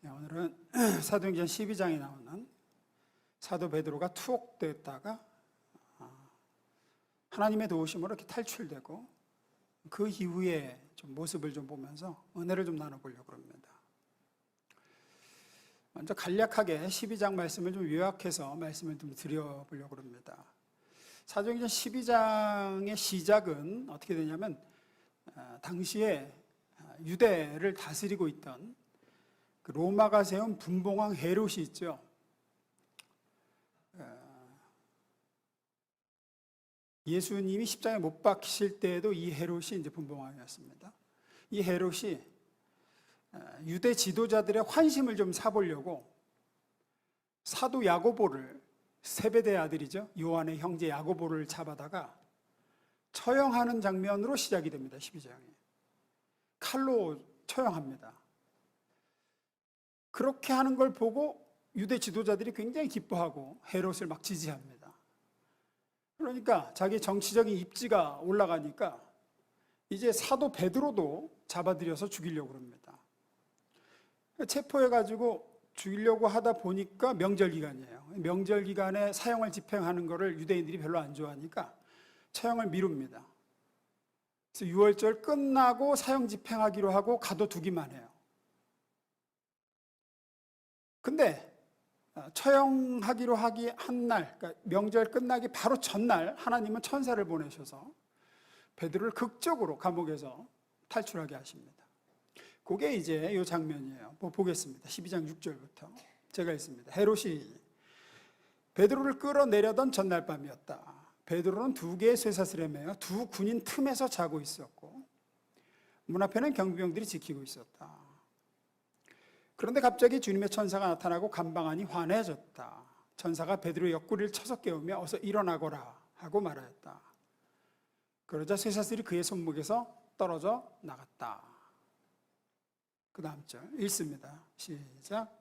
오늘은 사도행전 12장에 나오는 사도 베드로가 투옥됐다가 하나님의 도우심으로 이렇게 탈출되고 그 이후에 좀 모습을 좀 보면서 은혜를 좀 나눠보려고 합니다. 먼저 간략하게 12장 말씀을 좀 요약해서 말씀을 좀 드려보려고 합니다. 사도행전 12장의 시작은 어떻게 되냐면 당시에 유대를 다스리고 있던 그 로마가 세운 분봉왕 헤롯이 있죠. 예수님이 십자가에 못 박히실 때에도 이 헤롯이 이제 분봉왕이었습니다. 이 헤롯이 유대 지도자들의 환심을 좀 사보려고 사도 야고보를, 세베대 아들이죠, 요한의 형제 야고보를 잡아다가 처형하는 장면으로 시작이 됩니다. 12장이 칼로 처형합니다. 그렇게 하는 걸 보고 유대 지도자들이 굉장히 기뻐하고 헤롯을 막 지지합니다. 그러니까 자기 정치적인 입지가 올라가니까 이제 사도 베드로도 잡아들여서 죽이려고 합니다. 체포해가지고 죽이려고 하다 보니까 명절 기간이에요. 명절 기간에 사형을 집행하는 것을 유대인들이 별로 안 좋아하니까 처형을 미룹니다. 그래서 6월절 끝나고 사형 집행하기로 하고 가둬두기만 해요. 근데 처형하기로 한 날, 그러니까 명절 끝나기 바로 전날 하나님은 천사를 보내셔서 베드로를 극적으로 감옥에서 탈출하게 하십니다. 그게 이제 이 장면이에요. 보겠습니다. 12장 6절부터 제가 읽습니다. 헤롯이 베드로를 끌어내려던 전날 밤이었다. 베드로는 2개의 쇠사슬에 매여 2 군인 틈에서 자고 있었고 문 앞에는 경비병들이 지키고 있었다. 그런데 갑자기 주님의 천사가 나타나고 감방안이 환해졌다. 천사가 베드로의 옆구리를 쳐서 깨우며 어서 일어나거라 하고 말하였다. 그러자 쇠사슬이 그의 손목에서 떨어져 나갔다. 그 다음 절 읽습니다. 시작.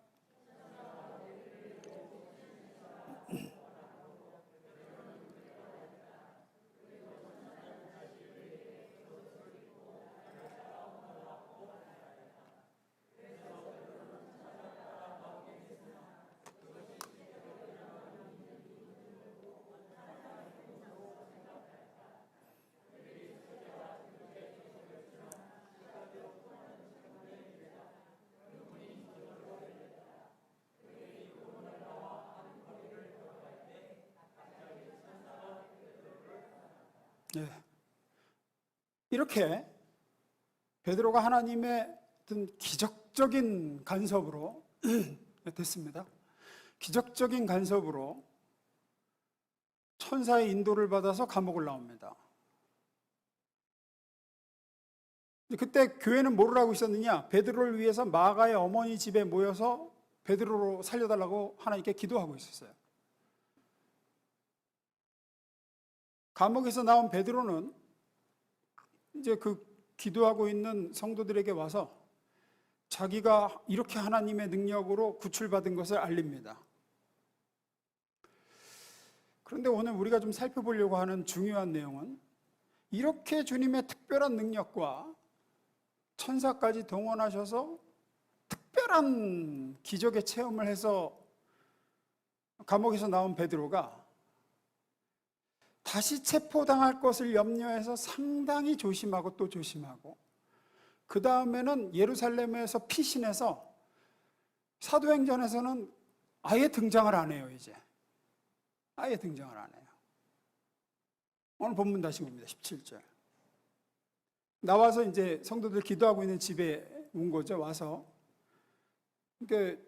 네. 이렇게 베드로가 하나님의 어떤 기적적인 간섭으로 됐습니다. 기적적인 간섭으로 천사의 인도를 받아서 감옥을 나옵니다. 그때 교회는 뭐를 하고 있었느냐? 베드로를 위해서 마가의 어머니 집에 모여서 베드로로 살려달라고 하나님께 기도하고 있었어요. 감옥에서 나온 베드로는 이제 그 기도하고 있는 성도들에게 와서 자기가 이렇게 하나님의 능력으로 구출받은 것을 알립니다. 그런데 오늘 우리가 좀 살펴보려고 하는 중요한 내용은 이렇게 주님의 특별한 능력과 천사까지 동원하셔서 특별한 기적의 체험을 해서 감옥에서 나온 베드로가 다시 체포당할 것을 염려해서 상당히 조심하고 또 조심하고 그 다음에는 예루살렘에서 피신해서 사도행전에서는 아예 등장을 안 해요. 이제 아예 등장을 안 해요. 오늘 본문 다시 봅니다. 17절 나와서 이제 성도들 기도하고 있는 집에 온 거죠. 와서 그러니까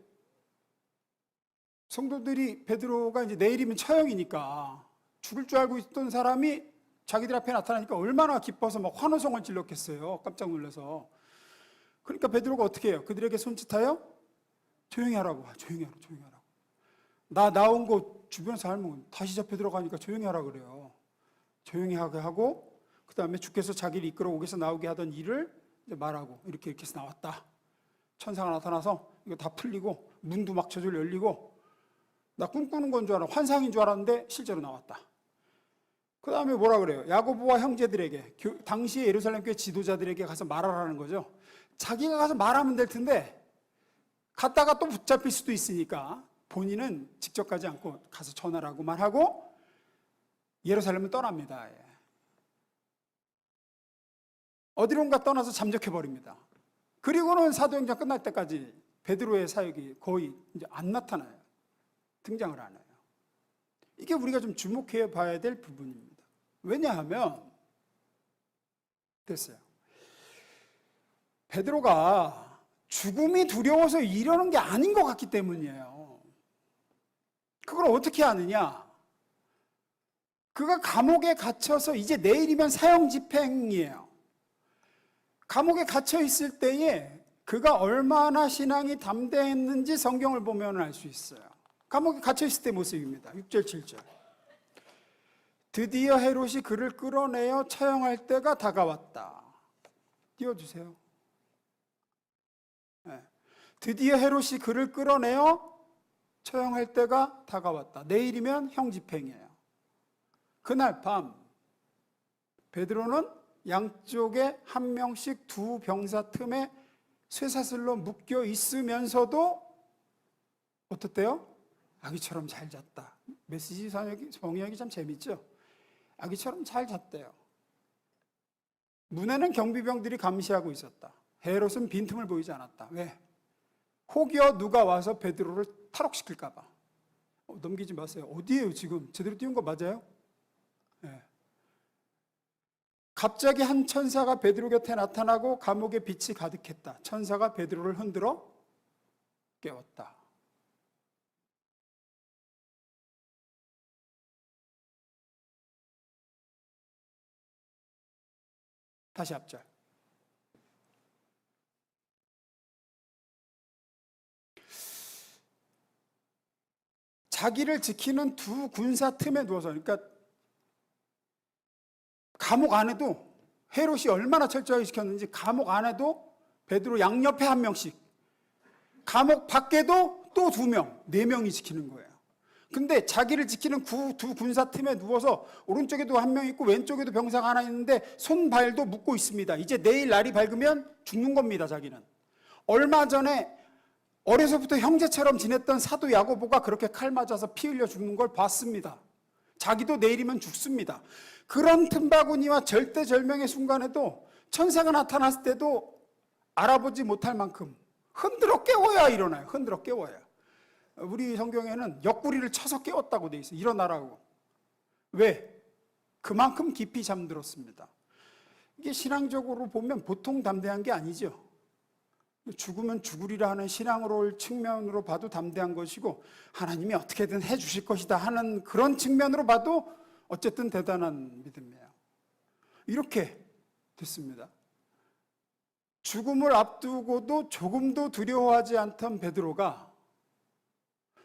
성도들이 베드로가 이제 내일이면 처형이니까 죽을 줄 알고 있던 사람이 자기들 앞에 나타나니까 얼마나 기뻐서 막 환호성을 질렀겠어요. 깜짝 놀라서. 그러니까 베드로가 어떻게 해요? 그들에게 손짓하여 조용히 하라고. 조용히 하라고. 나 나온 거 주변에서 알면 다시 잡혀 들어가니까 조용히 하라 그래요. 조용히 하게 하고 그 다음에 주께서 자기를 이끌어 옥에서 나오게 하던 일을 이제 말하고 이렇게 해서 나왔다. 천사가 나타나서 이거 다 풀리고 문도 막 저절로 열리고 나 꿈꾸는 건 줄 알아. 환상인 줄 알았는데 실제로 나왔다. 그 다음에 뭐라 그래요? 야고보와 형제들에게, 당시에 예루살렘 교회 지도자들에게 가서 말하라는 거죠. 자기가 가서 말하면 될 텐데 갔다가 또 붙잡힐 수도 있으니까 본인은 직접 가지 않고 가서 전하라고만 하고 예루살렘을 떠납니다. 어디론가 떠나서 잠적해버립니다. 그리고는 사도행전 끝날 때까지 베드로의 사역이 거의 이제 안 나타나요. 등장을 안 해요. 이게 우리가 좀 주목해 봐야 될 부분입니다. 왜냐하면 됐어요. 베드로가 죽음이 두려워서 이러는 게 아닌 것 같기 때문이에요. 그걸 어떻게 아느냐? 그가 감옥에 갇혀서 이제 내일이면 사형 집행이에요. 감옥에 갇혀 있을 때에 그가 얼마나 신앙이 담대했는지 성경을 보면 알 수 있어요. 감옥에 갇혀 있을 때 모습입니다. 6절 7절. 드디어 헤롯이 그를 끌어내어 처형할 때가 다가왔다. 띄워주세요. 네. 드디어 헤롯이 그를 끌어내어 처형할 때가 다가왔다. 내일이면 형 집행이에요. 그날 밤 베드로는 양쪽에 한 명씩 두 병사 틈에 쇠사슬로 묶여 있으면서도 어떻대요? 아기처럼 잘 잤다. 메시지 성역이 참 재밌죠? 아기처럼 잘 잤대요. 문에는 경비병들이 감시하고 있었다. 헤롯은 빈틈을 보이지 않았다. 왜? 혹여 누가 와서 베드로를 탈옥시킬까 봐. 넘기지 마세요. 어디에요 지금? 제대로 띄운 거 맞아요? 네. 갑자기 한 천사가 베드로 곁에 나타나고 감옥에 빛이 가득했다. 천사가 베드로를 흔들어 깨웠다. 다시 앞절. 자기를 지키는 두 군사 틈에 누워서, 그러니까 감옥 안에도 헤롯이 얼마나 철저하게 지켰는지 감옥 안에도 베드로 양옆에 한 명씩, 감옥 밖에도 또 두 명, 네 명이 지키는 거예요. 근데 자기를 지키는 두 군사 틈에 누워서 오른쪽에도 한 명 있고 왼쪽에도 병사가 하나 있는데 손발도 묶고 있습니다. 이제 내일 날이 밝으면 죽는 겁니다. 자기는 얼마 전에 어려서부터 형제처럼 지냈던 사도 야고보가 그렇게 칼 맞아서 피 흘려 죽는 걸 봤습니다. 자기도 내일이면 죽습니다. 그런 틈바구니와 절대절명의 순간에도 천사가 나타났을 때도 알아보지 못할 만큼 흔들어 깨워야 일어나요. 흔들어 깨워야. 우리 성경에는 옆구리를 쳐서 깨웠다고 돼 있어요. 일어나라고. 왜? 그만큼 깊이 잠들었습니다. 이게 신앙적으로 보면 보통 담대한 게 아니죠. 죽으면 죽으리라 하는 신앙으로 측면으로 봐도 담대한 것이고 하나님이 어떻게든 해주실 것이다 하는 그런 측면으로 봐도 어쨌든 대단한 믿음이에요. 이렇게 됐습니다. 죽음을 앞두고도 조금도 두려워하지 않던 베드로가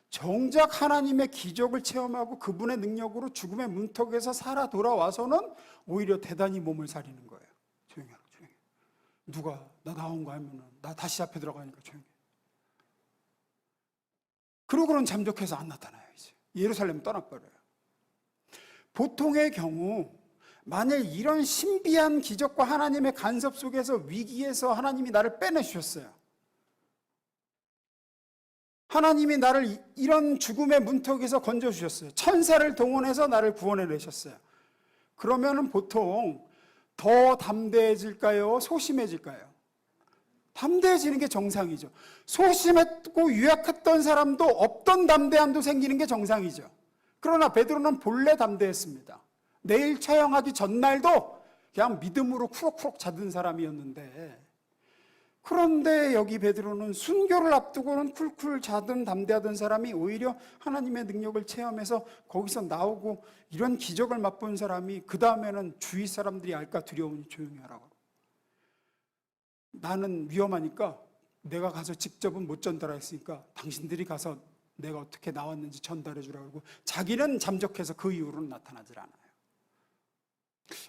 정작 하나님의 기적을 체험하고 그분의 능력으로 죽음의 문턱에서 살아 돌아와서는 오히려 대단히 몸을 사리는 거예요. 조용히 하라, 조용히. 누가 나 나온 거 하면은 나 다시 앞에 들어가니까 조용히. 그러고는 잠적해서 안 나타나요. 이제 예루살렘 떠나버려요. 보통의 경우 만일 이런 신비한 기적과 하나님의 간섭 속에서 위기에서 하나님이 나를 빼내주셨어요. 하나님이 나를 이런 죽음의 문턱에서 건져주셨어요. 천사를 동원해서 나를 구원해내셨어요. 그러면은 보통 더 담대해질까요? 소심해질까요? 담대해지는 게 정상이죠. 소심했고 유약했던 사람도 없던 담대함도 생기는 게 정상이죠. 그러나 베드로는 본래 담대했습니다. 내일 처형하기 전날도 그냥 믿음으로 쿠럭쿠럭 자던 사람이었는데, 그런데 여기 베드로는 순교를 앞두고는 쿨쿨 자던 담대하던 사람이 오히려 하나님의 능력을 체험해서 거기서 나오고 이런 기적을 맛본 사람이 그 다음에는 주위 사람들이 알까 두려우니 조용히 하라고. 나는 위험하니까 내가 가서 직접은 못 전달하 했으니까 당신들이 가서 내가 어떻게 나왔는지 전달해 주라고 하고 자기는 잠적해서 그 이후로는 나타나질 않아요.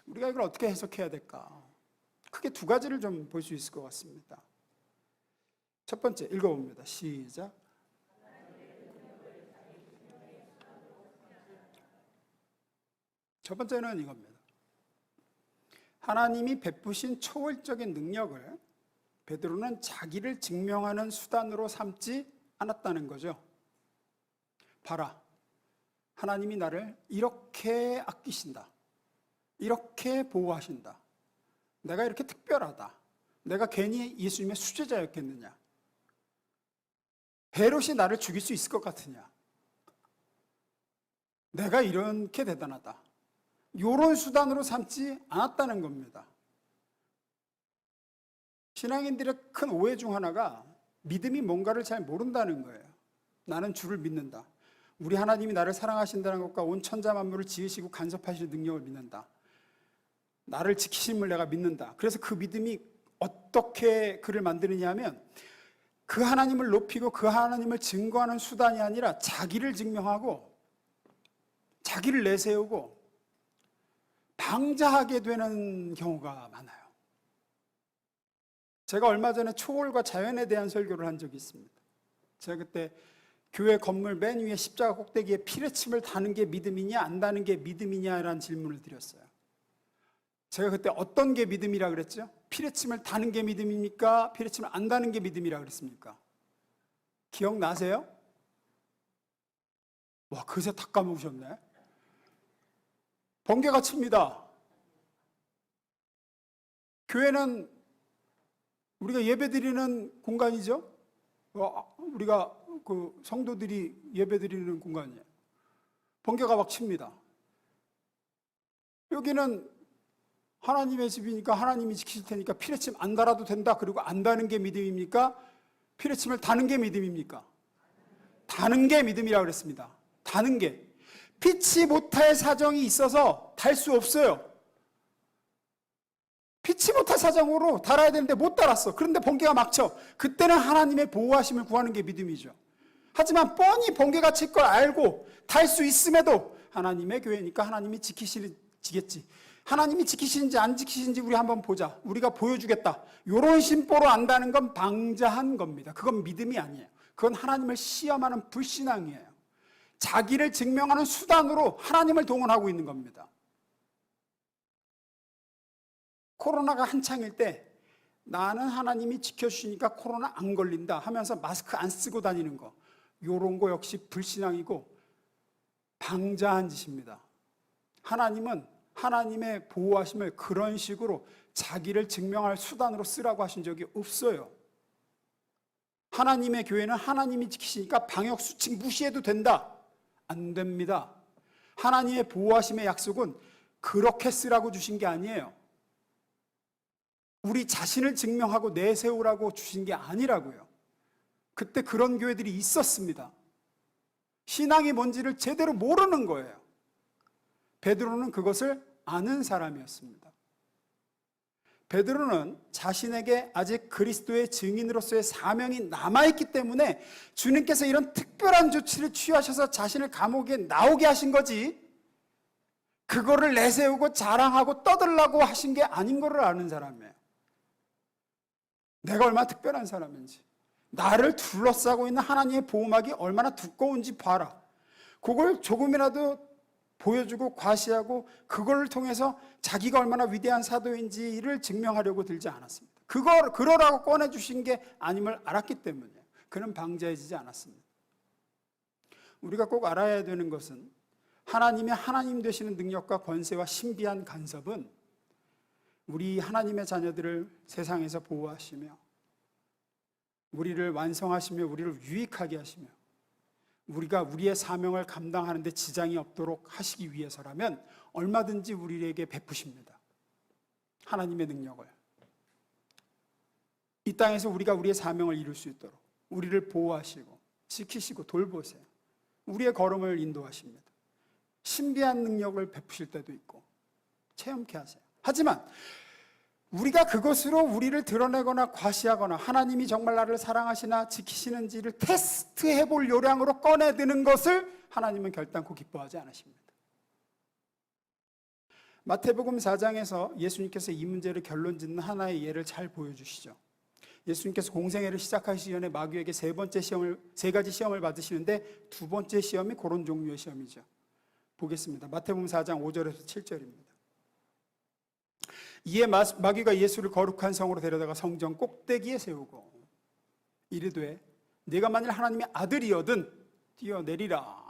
우리가 이걸 어떻게 해석해야 될까? 크게 두 가지를 좀 볼 수 있을 것 같습니다. 첫 번째 읽어봅니다. 시작. 첫 번째는 이겁니다. 하나님이 베푸신 초월적인 능력을 베드로는 자기를 증명하는 수단으로 삼지 않았다는 거죠. 봐라, 하나님이 나를 이렇게 아끼신다, 이렇게 보호하신다, 내가 이렇게 특별하다, 내가 괜히 예수님의 수제자였겠느냐, 헤롯이 나를 죽일 수 있을 것 같으냐, 내가 이렇게 대단하다, 이런 수단으로 삼지 않았다는 겁니다. 신앙인들의 큰 오해 중 하나가 믿음이 뭔가를 잘 모른다는 거예요. 나는 주를 믿는다, 우리 하나님이 나를 사랑하신다는 것과 온 천자 만물을 지으시고 간섭하시는 능력을 믿는다, 나를 지키심을 내가 믿는다. 그래서 그 믿음이 어떻게 그를 만드느냐 하면 그 하나님을 높이고 그 하나님을 증거하는 수단이 아니라 자기를 증명하고 자기를 내세우고 방자하게 되는 경우가 많아요. 제가 얼마 전에 초월과 자연에 대한 설교를 한 적이 있습니다. 제가 그때 교회 건물 맨 위에 십자가 꼭대기에 피레침을 다는 게 믿음이냐 안 다는 게 믿음이냐라는 질문을 드렸어요. 제가 그때 어떤 게 믿음이라 그랬죠? 피레침을 다는 게 믿음입니까? 피레침을 안 다는 게 믿음이라 그랬습니까? 기억나세요? 와, 그새 다 까먹으셨네. 번개가 칩니다. 교회는 우리가 예배드리는 공간이죠. 우리가 그 성도들이 예배드리는 공간이에요. 번개가 막 칩니다. 여기는 하나님의 집이니까 하나님이 지키실 테니까 피레침 안 달아도 된다. 그리고 안 다는 게 믿음입니까? 피레침을 다는 게 믿음입니까? 다는 게 믿음이라고 그랬습니다. 다는 게. 피치 못할 사정이 있어서 달 수 없어요. 피치 못할 사정으로 달아야 되는데 못 달았어. 그런데 번개가 막 쳐. 그때는 하나님의 보호하심을 구하는 게 믿음이죠. 하지만 뻔히 번개가 칠 걸 알고 달 수 있음에도 하나님의 교회니까 하나님이 지키시겠지. 하나님이 지키시는지 안 지키시는지 우리 한번 보자. 우리가 보여주겠다. 이런 심보로 안다는 건 방자한 겁니다. 그건 믿음이 아니에요. 그건 하나님을 시험하는 불신앙이에요. 자기를 증명하는 수단으로 하나님을 동원하고 있는 겁니다. 코로나가 한창일 때 나는 하나님이 지켜주시니까 코로나 안 걸린다 하면서 마스크 안 쓰고 다니는 거, 이런 거 역시 불신앙이고 방자한 짓입니다. 하나님은 하나님의 보호하심을 그런 식으로 자기를 증명할 수단으로 쓰라고 하신 적이 없어요. 하나님의 교회는 하나님이 지키시니까 방역수칙 무시해도 된다. 안 됩니다. 하나님의 보호하심의 약속은 그렇게 쓰라고 주신 게 아니에요. 우리 자신을 증명하고 내세우라고 주신 게 아니라고요. 그때 그런 교회들이 있었습니다. 신앙이 뭔지를 제대로 모르는 거예요. 베드로는 그것을 아는 사람이었습니다. 베드로는 자신에게 아직 그리스도의 증인으로서의 사명이 남아있기 때문에 주님께서 이런 특별한 조치를 취하셔서 자신을 감옥에 나오게 하신 거지, 그거를 내세우고 자랑하고 떠들라고 하신 게 아닌 거를 아는 사람이에요. 내가 얼마나 특별한 사람인지, 나를 둘러싸고 있는 하나님의 보호막이 얼마나 두꺼운지 봐라. 그걸 조금이라도 보여주고 과시하고 그걸 통해서 자기가 얼마나 위대한 사도인지를 증명하려고 들지 않았습니다. 그러라고 꺼내주신 게 아님을 알았기 때문에 그는 방자해지지 않았습니다. 우리가 꼭 알아야 되는 것은 하나님의 하나님 되시는 능력과 권세와 신비한 간섭은 우리 하나님의 자녀들을 세상에서 보호하시며 우리를 완성하시며 우리를 유익하게 하시며 우리가 우리의 사명을 감당하는 데 지장이 없도록 하시기 위해서라면 얼마든지 우리에게 베푸십니다. 하나님의 능력을. 이 땅에서 우리가 우리의 사명을 이룰 수 있도록 우리를 보호하시고 지키시고 돌보세요. 우리의 걸음을 인도하십니다. 신비한 능력을 베푸실 때도 있고 체험케 하세요. 하지만 우리가 그것으로 우리를 드러내거나 과시하거나 하나님이 정말 나를 사랑하시나 지키시는지를 테스트해 볼 요량으로 꺼내드는 것을 하나님은 결단코 기뻐하지 않으십니다. 마태복음 4장에서 예수님께서 이 문제를 결론짓는 하나의 예를 잘 보여주시죠. 예수님께서 공생애를 시작하시기 전에 마귀에게 세 가지 시험을 받으시는데 두 번째 시험이 그런 종류의 시험이죠. 보겠습니다. 마태복음 4장 5절에서 7절입니다. 이에 마귀가 예수를 거룩한 성으로 데려다가 성전 꼭대기에 세우고 이르되 네가 만일 하나님의 아들이거든 뛰어내리라.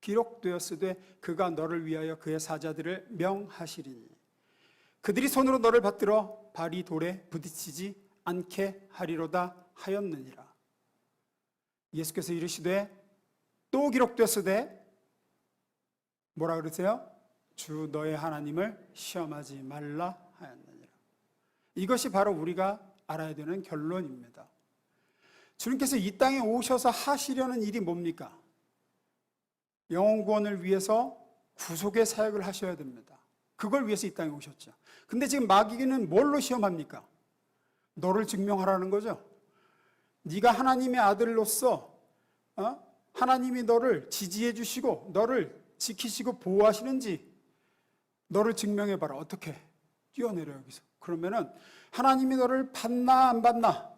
기록되었으되 그가 너를 위하여 그의 사자들을 명하시리니 그들이 손으로 너를 받들어 발이 돌에 부딪히지 않게 하리로다 하였느니라. 예수께서 이르시되 또 기록되었으되 뭐라 그러세요? 주 너의 하나님을 시험하지 말라 하였느니라. 이것이 바로 우리가 알아야 되는 결론입니다. 주님께서 이 땅에 오셔서 하시려는 일이 뭡니까? 영혼 구원을 위해서 구속의 사역을 하셔야 됩니다. 그걸 위해서 이 땅에 오셨죠. 근데 지금 마귀는 뭘로 시험합니까? 너를 증명하라는 거죠. 네가 하나님의 아들로서 하나님이 너를 지지해 주시고 너를 지키시고 보호하시는지 너를 증명해봐라. 어떻게? 뛰어내려 여기서. 그러면은 하나님이 너를 받나 안 받나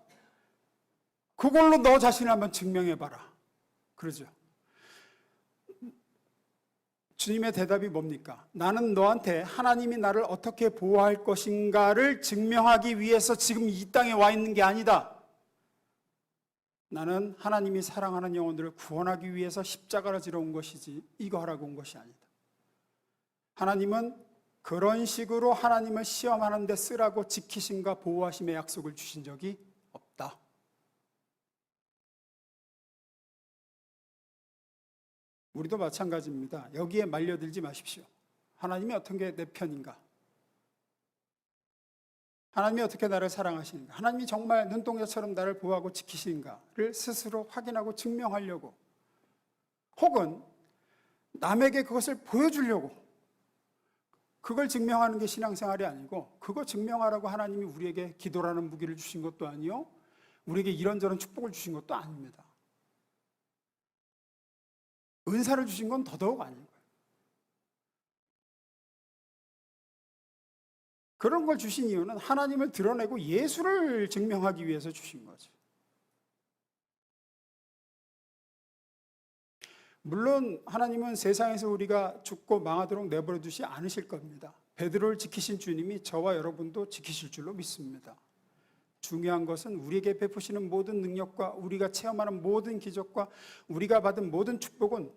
그걸로 너 자신을 한번 증명해봐라. 그러죠. 주님의 대답이 뭡니까? 나는 너한테 하나님이 나를 어떻게 보호할 것인가를 증명하기 위해서 지금 이 땅에 와 있는 게 아니다. 나는 하나님이 사랑하는 영혼들을 구원하기 위해서 십자가를 지러 온 것이지 이거 하라고 온 것이 아니다. 하나님은 그런 식으로 하나님을 시험하는 데 쓰라고 지키심과 보호하심의 약속을 주신 적이 없다. 우리도 마찬가지입니다. 여기에 말려들지 마십시오. 하나님이 어떻게 내 편인가? 하나님이 어떻게 나를 사랑하시는가? 하나님이 정말 눈동자처럼 나를 보호하고 지키시는가를 스스로 확인하고 증명하려고 혹은 남에게 그것을 보여주려고 그걸 증명하는 게 신앙생활이 아니고 그거 증명하라고 하나님이 우리에게 기도라는 무기를 주신 것도 아니요 우리에게 이런저런 축복을 주신 것도 아닙니다. 은사를 주신 건 더더욱 아닌 거예요. 그런 걸 주신 이유는 하나님을 드러내고 예수를 증명하기 위해서 주신 거죠. 물론 하나님은 세상에서 우리가 죽고 망하도록 내버려 두지 않으실 겁니다. 베드로를 지키신 주님이 저와 여러분도 지키실 줄로 믿습니다. 중요한 것은 우리에게 베푸시는 모든 능력과 우리가 체험하는 모든 기적과 우리가 받은 모든 축복은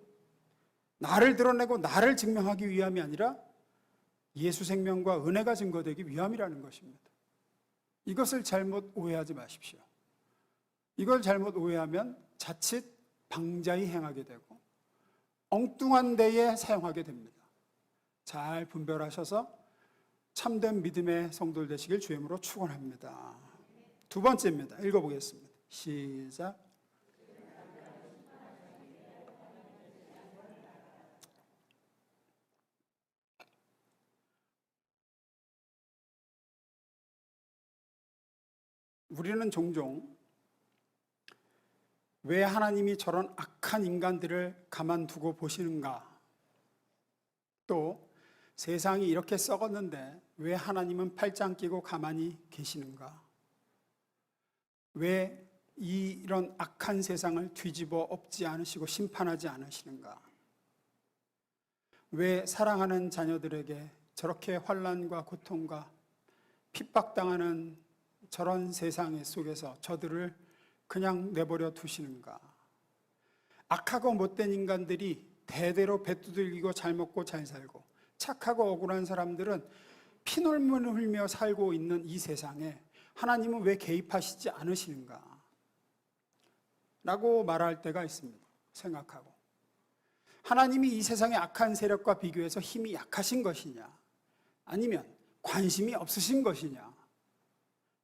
나를 드러내고 나를 증명하기 위함이 아니라 예수 생명과 은혜가 증거되기 위함이라는 것입니다. 이것을 잘못 오해하지 마십시오. 이걸 잘못 오해하면 자칫 방자히 행하게 되고 엉뚱한 데에 사용하게 됩니다. 잘 분별하셔서 참된 믿음의 성도들 되시길 주임으로 축원합니다. 두 번째입니다. 읽어보겠습니다. 시작. 우리는 종종 왜 하나님이 저런 악한 인간들을 가만두고 보시는가? 또 세상이 이렇게 썩었는데 왜 하나님은 팔짱 끼고 가만히 계시는가? 왜 이런 악한 세상을 뒤집어 엎지 않으시고 심판하지 않으시는가? 왜 사랑하는 자녀들에게 저렇게 환난과 고통과 핍박당하는 저런 세상 속에서 저들을 그냥 내버려 두시는가? 악하고 못된 인간들이 대대로 배 두들기고 잘 먹고 잘 살고 착하고 억울한 사람들은 피눈물 흘며 살고 있는 이 세상에 하나님은 왜 개입하시지 않으시는가? 라고 말할 때가 있습니다. 생각하고 하나님이 이 세상의 악한 세력과 비교해서 힘이 약하신 것이냐? 아니면 관심이 없으신 것이냐?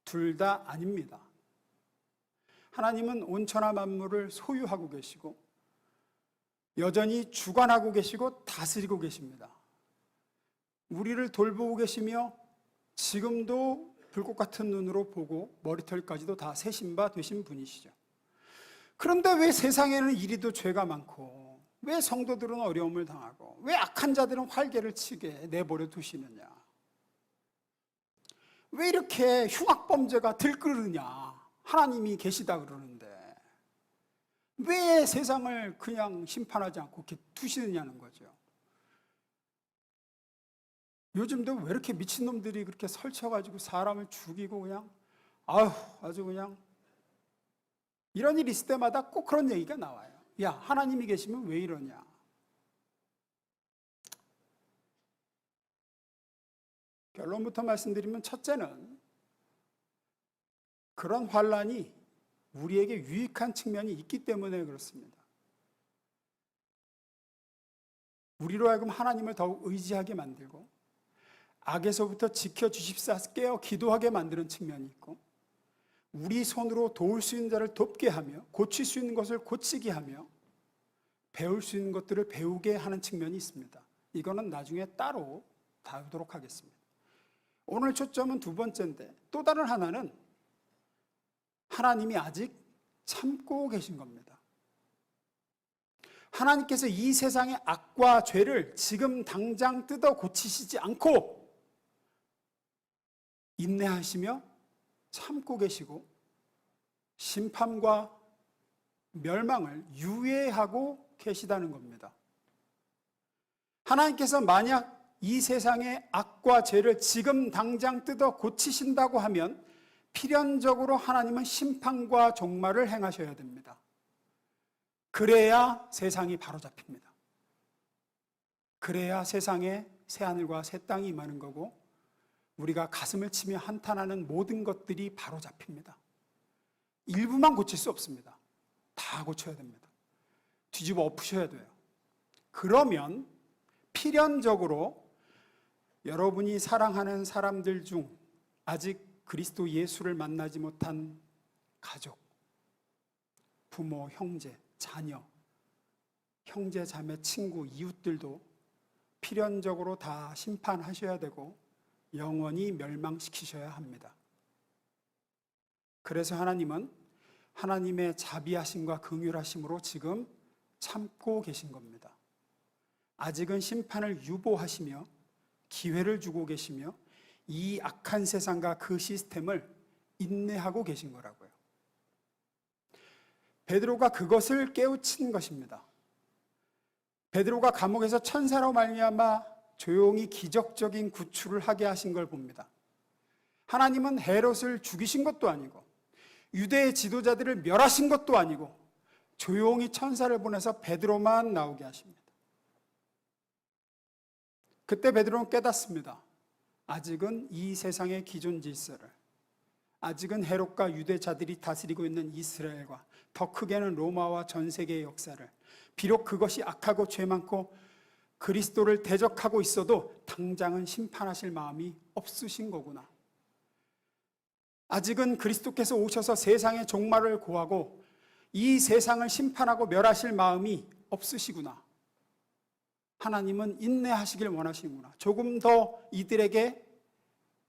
둘 다 아닙니다. 하나님은 온천하 만물을 소유하고 계시고 여전히 주관하고 계시고 다스리고 계십니다. 우리를 돌보고 계시며 지금도 불꽃 같은 눈으로 보고 머리털까지도 다 세신 바 되신 분이시죠. 그런데 왜 세상에는 이리도 죄가 많고 왜 성도들은 어려움을 당하고 왜 악한 자들은 활개를 치게 내버려 두시느냐? 왜 이렇게 흉악범죄가 들끓으냐? 하나님이 계시다 그러는데 왜 세상을 그냥 심판하지 않고 이렇게 두시느냐는 거죠. 요즘도 왜 이렇게 미친놈들이 그렇게 설쳐가지고 사람을 죽이고 그냥 아주 그냥 이런 일 있을 때마다 꼭 그런 얘기가 나와요. 야, 하나님이 계시면 왜 이러냐. 결론부터 말씀드리면 첫째는 그런 환란이 우리에게 유익한 측면이 있기 때문에 그렇습니다. 우리로 하여금 하나님을 더욱 의지하게 만들고 악에서부터 지켜주십사 깨어 기도하게 만드는 측면이 있고 우리 손으로 도울 수 있는 자를 돕게 하며 고칠 수 있는 것을 고치게 하며 배울 수 있는 것들을 배우게 하는 측면이 있습니다. 이거는 나중에 따로 다루도록 하겠습니다. 오늘 초점은 두 번째인데 또 다른 하나는 하나님이 아직 참고 계신 겁니다. 하나님께서 이 세상의 악과 죄를 지금 당장 뜯어 고치시지 않고 인내하시며 참고 계시고 심판과 멸망을 유예하고 계시다는 겁니다. 하나님께서 만약 이 세상의 악과 죄를 지금 당장 뜯어 고치신다고 하면 필연적으로 하나님은 심판과 종말을 행하셔야 됩니다. 그래야 세상이 바로잡힙니다. 그래야 세상에 새하늘과 새 땅이 임하는 거고 우리가 가슴을 치며 한탄하는 모든 것들이 바로잡힙니다. 일부만 고칠 수 없습니다. 다 고쳐야 됩니다. 뒤집어 엎으셔야 돼요. 그러면 필연적으로 여러분이 사랑하는 사람들 중 아직 그리스도 예수를 만나지 못한 가족, 부모, 형제, 자녀, 형제, 자매, 친구, 이웃들도 필연적으로 다 심판하셔야 되고 영원히 멸망시키셔야 합니다. 그래서 하나님은 하나님의 자비하심과 긍휼하심으로 지금 참고 계신 겁니다. 아직은 심판을 유보하시며 기회를 주고 계시며 이 악한 세상과 그 시스템을 인내하고 계신 거라고요. 베드로가 그것을 깨우친 것입니다. 베드로가 감옥에서 천사로 말미암아 조용히 기적적인 구출을 하게 하신 걸 봅니다. 하나님은 헤롯을 죽이신 것도 아니고 유대의 지도자들을 멸하신 것도 아니고 조용히 천사를 보내서 베드로만 나오게 하십니다. 그때 베드로는 깨닫습니다. 아직은 이 세상의 기존 질서를, 아직은 헤롯과 유대자들이 다스리고 있는 이스라엘과 더 크게는 로마와 전 세계의 역사를, 비록 그것이 악하고 죄 많고 그리스도를 대적하고 있어도 당장은 심판하실 마음이 없으신 거구나. 아직은 그리스도께서 오셔서 세상의 종말을 고하고 이 세상을 심판하고 멸하실 마음이 없으시구나. 하나님은 인내하시길 원하시는구나. 조금 더 이들에게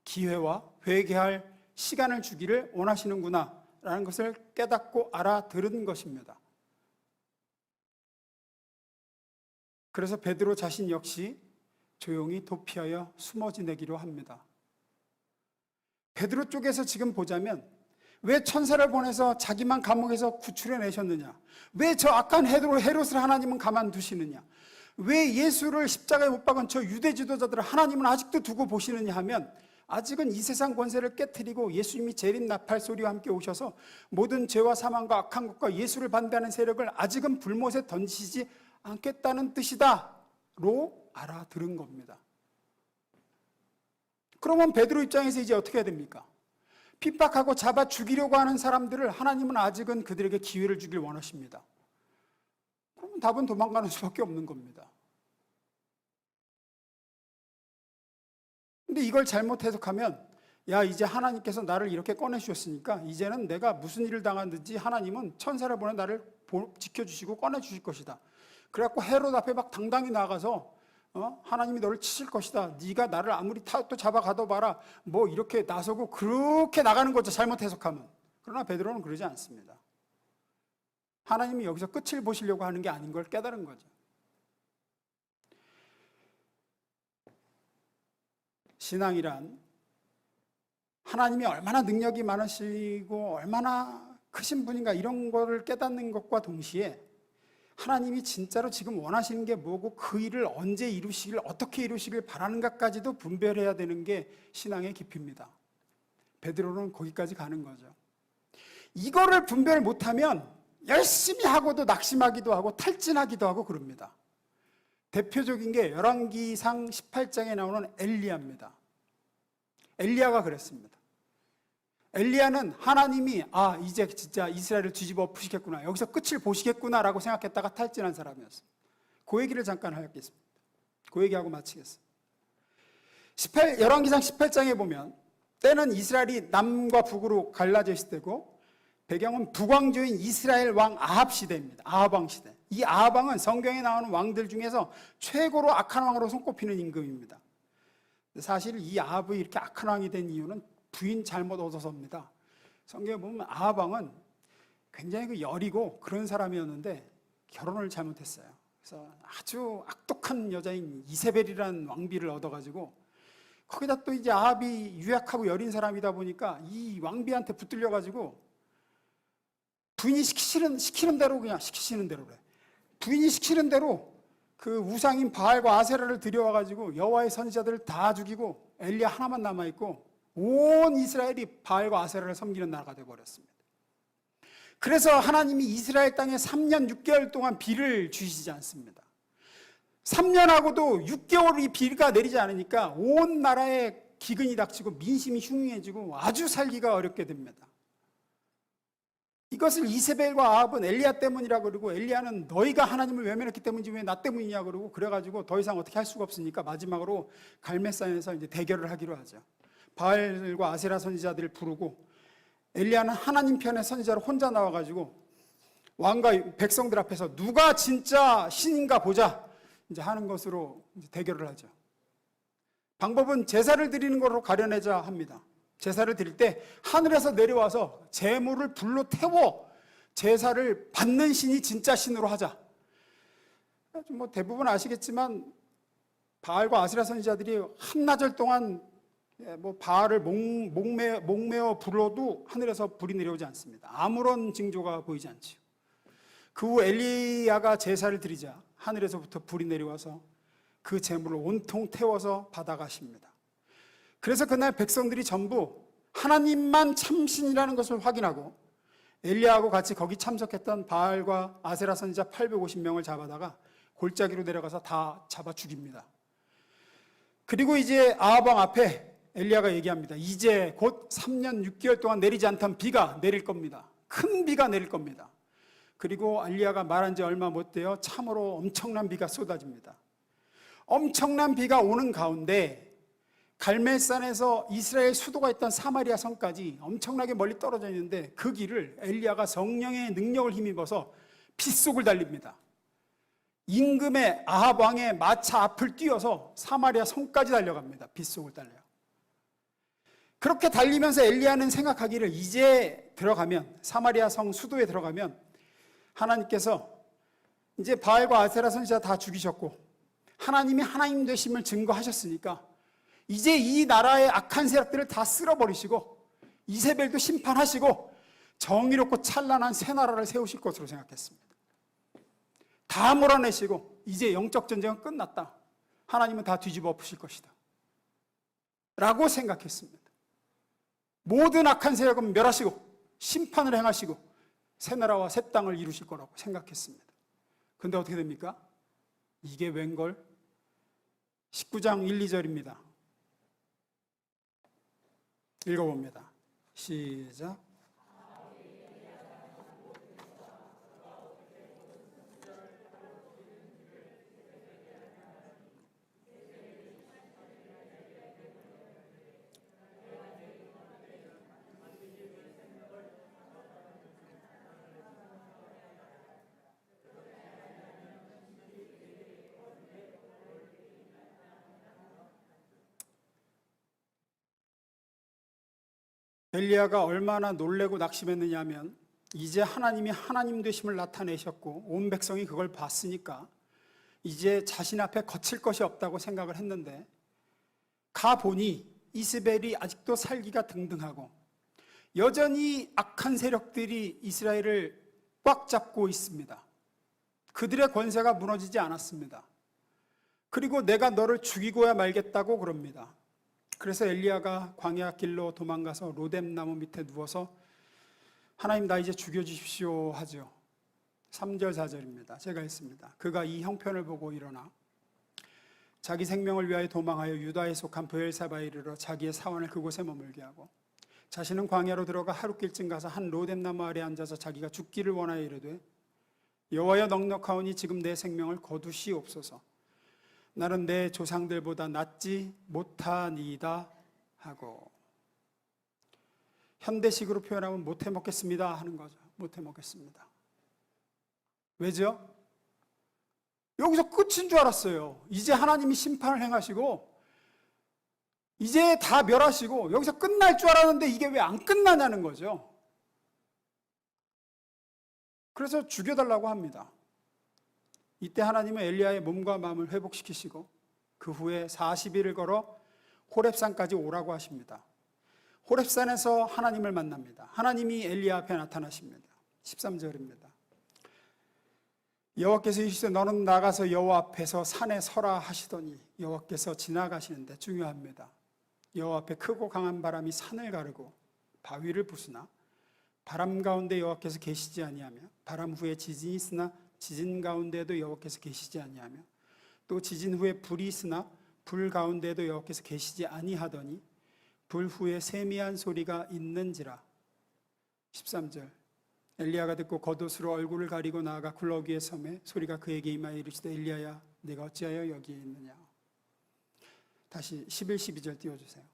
기회와 회개할 시간을 주기를 원하시는구나 라는 것을 깨닫고 알아들은 것입니다. 그래서 베드로 자신 역시 조용히 도피하여 숨어 지내기로 합니다. 베드로 쪽에서 지금 보자면 왜 천사를 보내서 자기만 감옥에서 구출해 내셨느냐? 왜 저 악한 헤롯을 하나님은 가만두시느냐? 왜 예수를 십자가에 못 박은 저 유대 지도자들을 하나님은 아직도 두고 보시느냐 하면 아직은 이 세상 권세를 깨트리고 예수님이 재림 나팔 소리와 함께 오셔서 모든 죄와 사망과 악한 것과 예수를 반대하는 세력을 아직은 불못에 던지지 않겠다는 뜻이다로 알아들은 겁니다. 그러면 베드로 입장에서 이제 어떻게 해야 됩니까? 핍박하고 잡아 죽이려고 하는 사람들을 하나님은 아직은 그들에게 기회를 주길 원하십니다. 그럼 답은 도망가는 수밖에 없는 겁니다. 근데 이걸 잘못 해석하면 야, 이제 하나님께서 나를 이렇게 꺼내주셨으니까 이제는 내가 무슨 일을 당하든지 하나님은 천사를 보내 나를 지켜주시고 꺼내주실 것이다. 그래갖고 헤롯 앞에 막 당당히 나가서 하나님이 너를 치실 것이다. 네가 나를 아무리 또 잡아가도 봐라. 뭐 이렇게 나서고 그렇게 나가는 거죠. 잘못 해석하면. 그러나 베드로는 그러지 않습니다. 하나님이 여기서 끝을 보시려고 하는 게 아닌 걸 깨달은 거죠. 신앙이란 하나님이 얼마나 능력이 많으시고 얼마나 크신 분인가 이런 거를 깨닫는 것과 동시에 하나님이 진짜로 지금 원하시는 게 뭐고 그 일을 언제 이루시길, 어떻게 이루시길 바라는가까지도 분별해야 되는 게 신앙의 깊이입니다. 베드로는 거기까지 가는 거죠. 이거를 분별 못하면 열심히 하고도 낙심하기도 하고 탈진하기도 하고 그럽니다. 대표적인 게 열왕기상 18장에 나오는 엘리야입니다. 엘리야가 그랬습니다. 엘리야는 하나님이 이제 진짜 이스라엘을 뒤집어 엎으시겠구나, 여기서 끝을 보시겠구나라고 생각했다가 탈진한 사람이었습니다. 그 얘기를 잠깐 하겠습니다. 그 얘기하고 마치겠습니다. 열왕기상 18장에 보면 때는 이스라엘이 남과 북으로 갈라져 있을 때고 배경은 북왕조인 이스라엘 왕 아합 시대입니다. 아합 왕 시대. 이 아합 왕은 성경에 나오는 왕들 중에서 최고로 악한 왕으로 손꼽히는 임금입니다. 사실 이 아합이 이렇게 악한 왕이 된 이유는 부인 잘못 얻어서입니다. 성경에 보면 아합 왕은 굉장히 여리고 그런 사람이었는데 결혼을 잘못했어요. 그래서 아주 악독한 여자인 이세벨이라는 왕비를 얻어가지고 거기다 또 이제 아합이 유약하고 여린 사람이다 보니까 이 왕비한테 붙들려가지고 부인이 시키는 대로 그냥 시키시는 대로 그래. 부인이 시키는 대로 그 우상인 바알과 아세라를 들여와가지고 여호와의 선지자들을 다 죽이고 엘리야 하나만 남아있고 온 이스라엘이 바알과 아세라를 섬기는 나라가 되어버렸습니다. 그래서 하나님이 이스라엘 땅에 3년 6개월 동안 비를 주시지 않습니다. 3년하고도 6개월이 비가 내리지 않으니까 온 나라에 기근이 닥치고 민심이 흉흉해지고 아주 살기가 어렵게 됩니다. 이것을 이세벨과 아합은 엘리야 때문이라고 그러고 엘리야는 너희가 하나님을 외면했기 때문이지 왜 나 때문이냐 그러고 그래가지고 더 이상 어떻게 할 수가 없으니까 마지막으로 갈멜산에서 이제 대결을 하기로 하죠. 바알과 아세라 선지자들을 부르고 엘리야는 하나님 편의 선지자로 혼자 나와가지고 왕과 백성들 앞에서 누가 진짜 신인가 보자 이제 하는 것으로 이제 대결을 하죠. 방법은 제사를 드리는 것으로 가려내자 합니다. 제사를 드릴 때 하늘에서 내려와서 제물을 불로 태워 제사를 받는 신이 진짜 신으로 하자. 뭐 대부분 아시겠지만 바알과 아세라 선지자들이 한나절 동안 뭐 바알을 목매어 불어도 하늘에서 불이 내려오지 않습니다. 아무런 징조가 보이지 않지요. 그 후 엘리야가 제사를 드리자 하늘에서부터 불이 내려와서 그 제물을 온통 태워서 받아가십니다. 그래서 그날 백성들이 전부 하나님만 참신이라는 것을 확인하고 엘리야하고 같이 거기 참석했던 바알과 아세라 선지자 850명을 잡아다가 골짜기로 내려가서 다 잡아 죽입니다. 그리고 이제 아합 왕 앞에 엘리야가 얘기합니다. 이제 곧 3년 6개월 동안 내리지 않던 비가 내릴 겁니다. 큰 비가 내릴 겁니다. 그리고 엘리야가 말한 지 얼마 못 돼요. 참으로 엄청난 비가 쏟아집니다. 엄청난 비가 오는 가운데 갈멜산에서 이스라엘 수도가 있던 사마리아 성까지 엄청나게 멀리 떨어져 있는데 그 길을 엘리야가 성령의 능력을 힘입어서 빗속을 달립니다. 임금의 아합 왕의 마차 앞을 뛰어서 사마리아 성까지 달려갑니다. 빗속을 달려요. 그렇게 달리면서 엘리야는 생각하기를 이제 들어가면 사마리아 성 수도에 들어가면 하나님께서 이제 바알과 아세라 선지자 다 죽이셨고 하나님이 하나님 되심을 증거하셨으니까 이제 이 나라의 악한 세력들을 다 쓸어버리시고 이세벨도 심판하시고 정의롭고 찬란한 새 나라를 세우실 것으로 생각했습니다. 다 몰아내시고 이제 영적 전쟁은 끝났다. 하나님은 다 뒤집어 엎으실 것이다 라고 생각했습니다. 모든 악한 세력은 멸하시고 심판을 행하시고 새 나라와 새 땅을 이루실 거라고 생각했습니다. 그런데 어떻게 됩니까? 이게 웬걸? 19장 1, 2절입니다. 읽어봅니다. 시작. 엘리야가 얼마나 놀래고 낙심했느냐 하면 이제 하나님이 하나님 되심을 나타내셨고 온 백성이 그걸 봤으니까 이제 자신 앞에 거칠 것이 없다고 생각을 했는데 가보니 이스벨이 아직도 살기가 등등하고 여전히 악한 세력들이 이스라엘을 꽉 잡고 있습니다. 그들의 권세가 무너지지 않았습니다. 그리고 내가 너를 죽이고야 말겠다고 그럽니다. 그래서 엘리야가 광야 길로 도망가서 로뎀 나무 밑에 누워서 하나님 나 이제 죽여주십시오 하죠. 3절 4절입니다. 제가 했습니다. 그가 이 형편을 보고 일어나 자기 생명을 위하여 도망하여 유다에 속한 브엘사바에 이르러 자기의 사원을 그곳에 머물게 하고 자신은 광야로 들어가 하룻길쯤 가서 한 로뎀 나무 아래 앉아서 자기가 죽기를 원하여 이르되 여호와여 넉넉하오니 지금 내 생명을 거두시옵소서. 나는 내 조상들보다 낫지 못하니이다 하고, 현대식으로 표현하면 못해 먹겠습니다 하는 거죠. 못해 먹겠습니다. 왜죠? 여기서 끝인 줄 알았어요. 이제 하나님이 심판을 행하시고 이제 다 멸하시고 여기서 끝날 줄 알았는데 이게 왜 안 끝나냐는 거죠. 그래서 죽여달라고 합니다. 이때 하나님은 엘리야의 몸과 마음을 회복시키시고 그 후에 40일을 걸어 호렙산까지 오라고 하십니다. 호렙산에서 하나님을 만납니다. 하나님이 엘리야 앞에 나타나십니다. 13절입니다. 여호와께서 이르시되 너는 나가서 여호와 앞에서 산에 서라 하시더니 여호와께서 지나가시는데, 중요합니다. 여호와 앞에 크고 강한 바람이 산을 가르고 바위를 부수나 바람 가운데 여호와께서 계시지 아니하며 바람 후에 지진이 있으나 지진 가운데에도 여호와께서 계시지 아니하며 또 지진 후에 불이 있으나 불 가운데에도 여호와께서 계시지 아니하더니 불 후에 세미한 소리가 있는지라. 13절. 엘리야가 듣고 겉옷으로 얼굴을 가리고 나아가 굴러기에 섬에 소리가 그에게 임하여 이르시되 엘리야야 네가 어찌하여 여기에 있느냐. 다시 11, 12절 띄워주세요.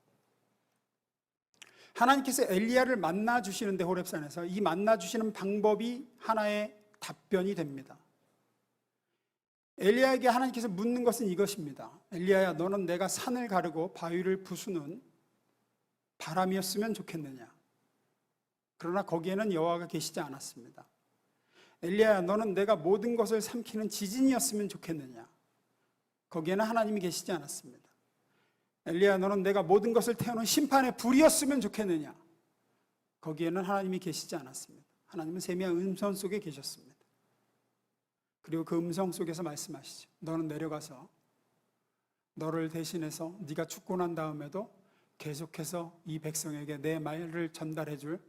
하나님께서 엘리야를 만나주시는데 호렙산에서 이 만나주시는 방법이 하나의 답변이 됩니다. 엘리야에게 하나님께서 묻는 것은 이것입니다. 엘리야야 너는 내가 산을 가르고 바위를 부수는 바람이었으면 좋겠느냐. 그러나 거기에는 여호와가 계시지 않았습니다. 엘리야야 너는 내가 모든 것을 삼키는 지진이었으면 좋겠느냐. 거기에는 하나님이 계시지 않았습니다. 엘리야 너는 내가 모든 것을 태우는 심판의 불이었으면 좋겠느냐. 거기에는 하나님이 계시지 않았습니다. 하나님은 세미한 음성 속에 계셨습니다. 그리고 그 음성 속에서 말씀하시죠. 너는 내려가서 너를 대신해서 네가 죽고 난 다음에도 계속해서 이 백성에게 내 말을 전달해 줄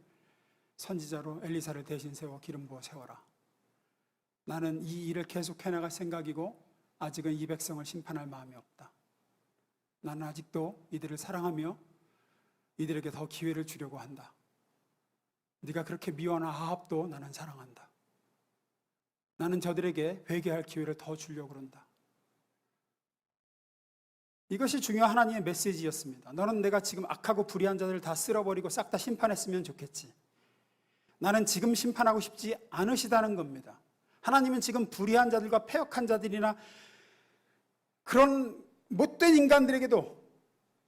선지자로 엘리사를 대신 세워 기름 부어 세워라. 나는 이 일을 계속 해나갈 생각이고 아직은 이 백성을 심판할 마음이 없다. 나는 아직도 이들을 사랑하며 이들에게 더 기회를 주려고 한다. 네가 그렇게 미워하는 아합도 나는 사랑한다. 나는 저들에게 회개할 기회를 더 주려고 그런다. 이것이 중요한 하나님의 메시지였습니다. 너는 내가 지금 악하고 불의한 자들을 다 쓸어버리고 싹 다 심판했으면 좋겠지. 나는 지금 심판하고 싶지 않으시다는 겁니다. 하나님은 지금 불의한 자들과 패역한 자들이나 그런 못된 인간들에게도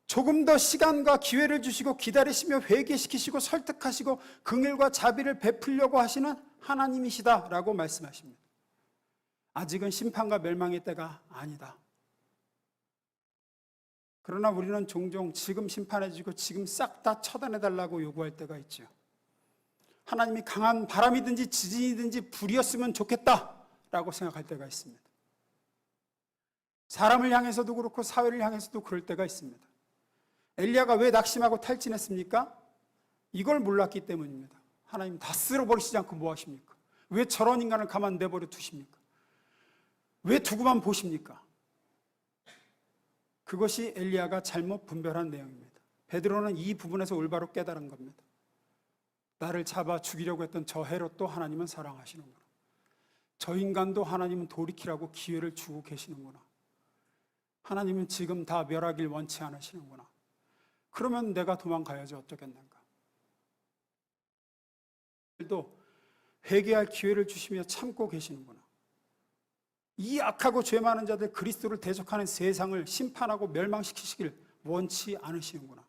조금 더 시간과 기회를 주시고 기다리시며 회개시키시고 설득하시고 긍휼과 자비를 베풀려고 하시는 하나님이시다라고 말씀하십니다. 아직은 심판과 멸망의 때가 아니다. 그러나 우리는 종종 지금 심판해 주시고 지금 싹 다 처단해달라고 요구할 때가 있죠. 하나님이 강한 바람이든지 지진이든지 불이었으면 좋겠다라고 생각할 때가 있습니다. 사람을 향해서도 그렇고 사회를 향해서도 그럴 때가 있습니다. 엘리야가 왜 낙심하고 탈진했습니까? 이걸 몰랐기 때문입니다. 하나님 다 쓸어버리시지 않고 뭐 하십니까? 왜 저런 인간을 가만 내버려 두십니까? 왜 두고만 보십니까? 그것이 엘리야가 잘못 분별한 내용입니다. 베드로는 이 부분에서 올바로 깨달은 겁니다. 나를 잡아 죽이려고 했던 저 헤롯도 하나님은 사랑하시는구나. 저 인간도 하나님은 돌이키라고 기회를 주고 계시는구나. 하나님은 지금 다 멸하길 원치 않으시는구나. 그러면 내가 도망가야지 어쩌겠는가. 또 회개할 기회를 주시며 참고 계시는구나. 이 악하고 죄 많은 자들 그리스도를 대적하는 세상을 심판하고 멸망시키시길 원치 않으시는구나.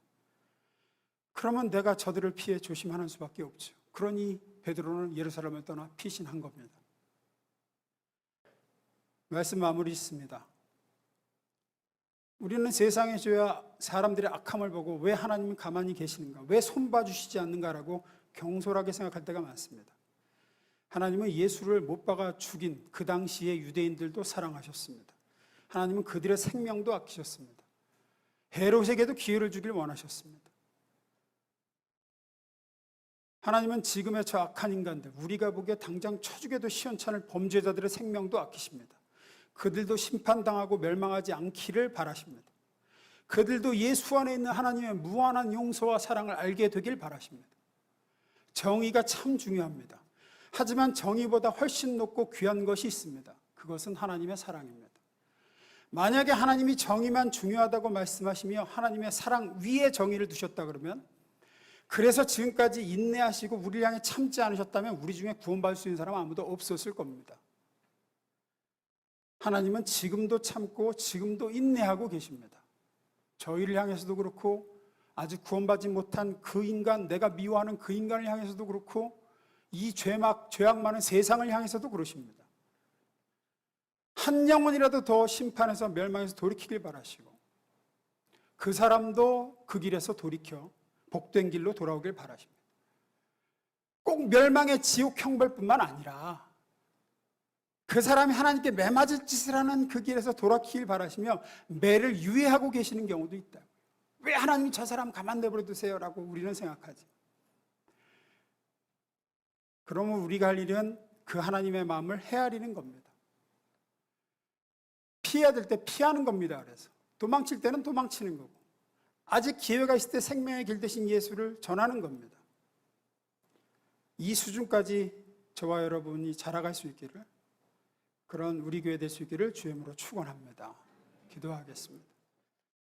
그러면 내가 저들을 피해 조심하는 수밖에 없죠. 그러니 베드로는 예루살렘을 떠나 피신한 겁니다. 말씀 마무리 있습니다. 우리는 세상의 죄와 사람들의 악함을 보고 왜 하나님은 가만히 계시는가, 왜 손봐주시지 않는가라고 경솔하게 생각할 때가 많습니다. 하나님은 예수를 못 박아 죽인 그 당시의 유대인들도 사랑하셨습니다. 하나님은 그들의 생명도 아끼셨습니다. 헤롯에게도 기회를 주길 원하셨습니다. 하나님은 지금의 저 악한 인간들, 우리가 보기에 당장 쳐죽여도 시원찮을 범죄자들의 생명도 아끼십니다. 그들도 심판당하고 멸망하지 않기를 바라십니다. 그들도 예수 안에 있는 하나님의 무한한 용서와 사랑을 알게 되길 바라십니다. 정의가 참 중요합니다. 하지만 정의보다 훨씬 높고 귀한 것이 있습니다. 그것은 하나님의 사랑입니다. 만약에 하나님이 정의만 중요하다고 말씀하시며 하나님의 사랑 위에 정의를 두셨다 그러면, 그래서 지금까지 인내하시고 우리를 향해 참지 않으셨다면 우리 중에 구원받을 수 있는 사람은 아무도 없었을 겁니다. 하나님은 지금도 참고 지금도 인내하고 계십니다. 저희를 향해서도 그렇고, 아직 구원받지 못한 그 인간, 내가 미워하는 그 인간을 향해서도 그렇고, 이 죄악 많은 세상을 향해서도 그러십니다. 한 영혼이라도 더 심판해서 멸망해서 돌이키길 바라시고, 그 사람도 그 길에서 돌이켜 복된 길로 돌아오길 바라십니다. 꼭 멸망의 지옥 형벌뿐만 아니라 그 사람이 하나님께 매맞을 짓을 하는 그 길에서 돌아키길 바라시며 매를 유예하고 계시는 경우도 있다. 왜 하나님이 저 사람 가만 내버려 두세요? 라고 우리는 생각하지. 그러면 우리가 할 일은 그 하나님의 마음을 헤아리는 겁니다. 피해야 될 때 피하는 겁니다. 그래서 도망칠 때는 도망치는 거고, 아직 기회가 있을 때 생명의 길 대신 예수를 전하는 겁니다. 이 수준까지 저와 여러분이 자라갈 수 있기를, 그런 우리 교회 될 수 있기를 주의 이름으로 축원합니다. 기도하겠습니다.